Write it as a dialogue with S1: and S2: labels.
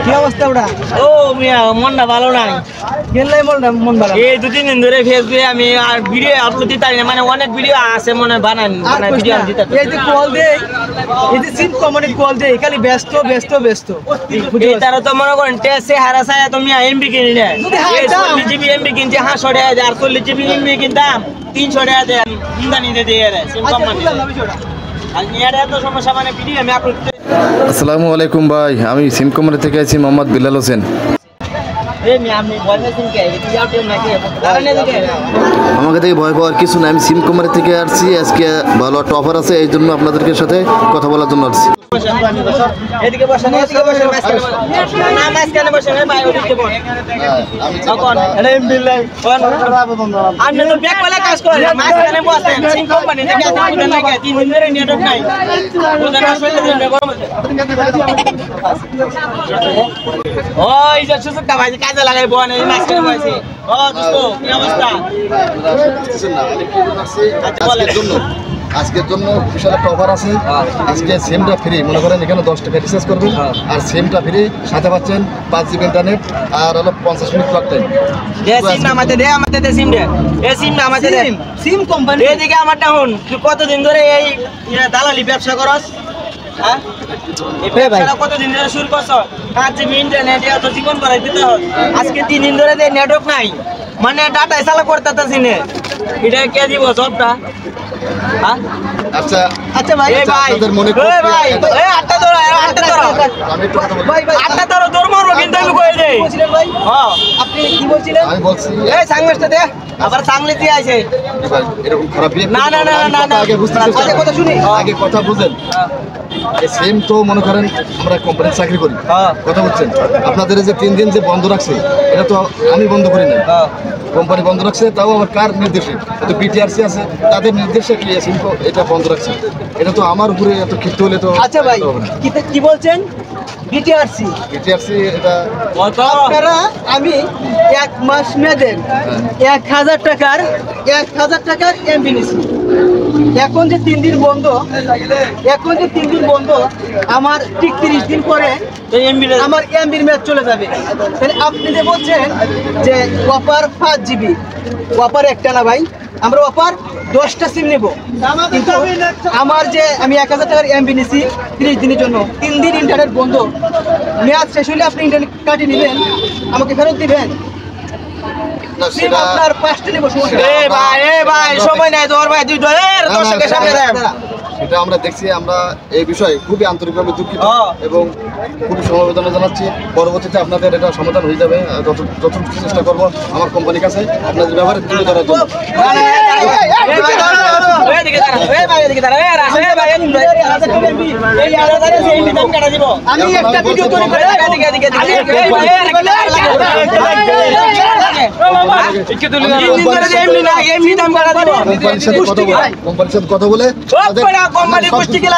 S1: কি অবস্থা ওটা?
S2: ও মিয়া মনটা ভালো নাই।
S1: গেলাই মন ভালো।
S2: এই 2-3 দিন ধরে ফেসবুকে আমি আর ভিডিও আপলোড দিতে পারি না, মানে অনেক ভিডিও আছে মনে বানান ভিডিও আমি দিতে।
S1: এই যে কল দেই, এই যে সিম কোম্পানির কল দেই, খালি ব্যস্ত।
S2: এই তারা তো মনে করেন টেসে হারাসায় তুমি এমবি কিনি না। এই 40 জিবি এমবি কিনতে 500 টাকা আর 40 জিবি এমবি কিনতাম 300 টাকা দিয়ে আমদানি দিয়ে দিয়ে সিম কোম্পানি। আর নিয়ে এত সমস্যা মানে ভিডিও আমি আপলোড।
S3: আসসালামু আলাইকুম ভাই, আমি সিম কোম্পানি থেকে আছি মোহাম্মদ বিলাল হোসেন। আমাকে থেকে ভয় পাওয়ার কিছু না, আমি সিম কোম্পানি থেকে আসছি। আজকে ভালো একটা অফার আছে, এই জন্য আপনাদেরকে সাথে কথা বলার জন্য আসছি।
S2: এদিকে বসেন, এদিকে বসেন, না মাঝখানে বসেন ভাই, ওদিকে বসেন। এখন এটা এমবিলাই আপনি তো ব্যাক ওয়ালা কাজ করেন, মাঝখানে বসেন। সিম কোম্পানি থেকে আপনি নাকি 3 দিন ধরে নেটওয়ার্ক নাই, বুঝেন আসলে দিন গরম আছে। ওই যে সুযোগটা ভাই কাজে লাগাই বনে মাঝখানে বসে। ও দোস্ত কি অবস্থা? আচ্ছা বলেন।
S3: আজকের জন্য বিশাল একটা অফার আছে। আজকে সিমটা ফ্রি, মনে করেন এখানে 10 টাকা রিচার্জ করবেন আর সিমটা ফ্রি, সাথে পাচ্ছেন 5 জিবি ইন্টারনেট আর হলো 50 মিনিট ক্লক টাইম।
S2: সিম আমাদের দে সিম দে, এই সিম আমাদের দে।
S1: সিম কোম্পানি
S2: এদিকে আমারটা হুন, তুই কতদিন ধরে এই দালালি ব্যবসা করস? হ্যাঁ এই ব্যবসাটা কতদিন ধরে শুরু করছ? 5 জিবি ইন্টারনেট এত জীবন করাই দিতে হয়। আজকে 3 দিন ধরে নেটওয়ার্ক নাই, মানে ডাটা চালু করতেছি না। এটা কে দিব সবটা?
S3: আচ্ছা
S2: ভাই
S3: আপনাদের মনে
S2: ভাই এই আটটা ধরো
S3: আমি একটু কথা বলি।
S1: ভাই
S2: আটটা ধরো দৌড় মারবো কিন্তু আমি কই দেই।
S1: বলছিলেন ভাই?
S2: হ্যাঁ
S1: আপনি কি বলছিলেন?
S3: আমি বলছি
S2: এই সাংমেশটা দে, আবার সাংলি দিয়ে আইছে।
S3: ভাই এরকম খারাপ বিয়ে
S2: না।
S3: আগে বুঝতে চেষ্টা
S1: কথা শুনি।
S3: আগে কথা বুঝেন। এই সিম তো মনে করেন আমরা কোম্পানির চাকরি করি, কথা বুঝছেন। আপনাদের যে 3 দিন যে বন্ধ রাখছে, এটা তো আমি বন্ধ করি না, কোম্পানি বন্ধ রাখছে। তাও আবার কার নির্দেশে? তো বিটিআরসি আছে, তাদের নির্দেশে কি সিম এটা বন্ধ রাখছে। এটা তো আমার উপরে এত ক্ষিপ্ত হলে তো।
S1: আচ্ছা ভাই কি বলছেন? বিটিআরসি
S3: এটা
S1: আপনারা আমি 1 মাস মেয়াদের 1000 টাকার এমবি নিছি। এখন যে 3 দিন বন্ধ, আমার ঠিক 30 দিন পরে আমার এমবির মেয়াদ চলে যাবে। তাহলে আপনি যে বলছেন যে অফার 5 জিবি, অফার একটা না ভাই, আমরা অফার 10টা সিম নেব। কিন্তু আমার যে আমি 1000 টাকার এমবি নিছি 30 দিনের জন্য, 3 দিন ইন্টারনেট বন্ধ, মেয়াদ শেষ হলে আপনি ইন্টারনেট কাটিয়ে নেবেন, আমাকে ফেরত দিবেন। সিম আপনার 5টা নেব।
S2: ভাই সময় নাই তোর ভাই, তুই দর্শকের সামনে দেখ।
S3: সেটা আমরা দেখছি। আমরা এই বিষয়ে খুবই আন্তরিকভাবে দুঃখিত এবং খুবই সমবেদনা জানাচ্ছি। পরবর্তীতে আপনাদের এটা সমাধান হয়ে যাবে, যথেষ্ট চেষ্টা করবো আমার কোম্পানির কাছে আপনাদের ব্যবহারে তুলে ধরার জন্য।
S1: আমি একটা ভিডিও তৈরি করে
S3: কোম্পানির সাথে কথা বলে
S2: কোম্পানি পুষ্টি গেলা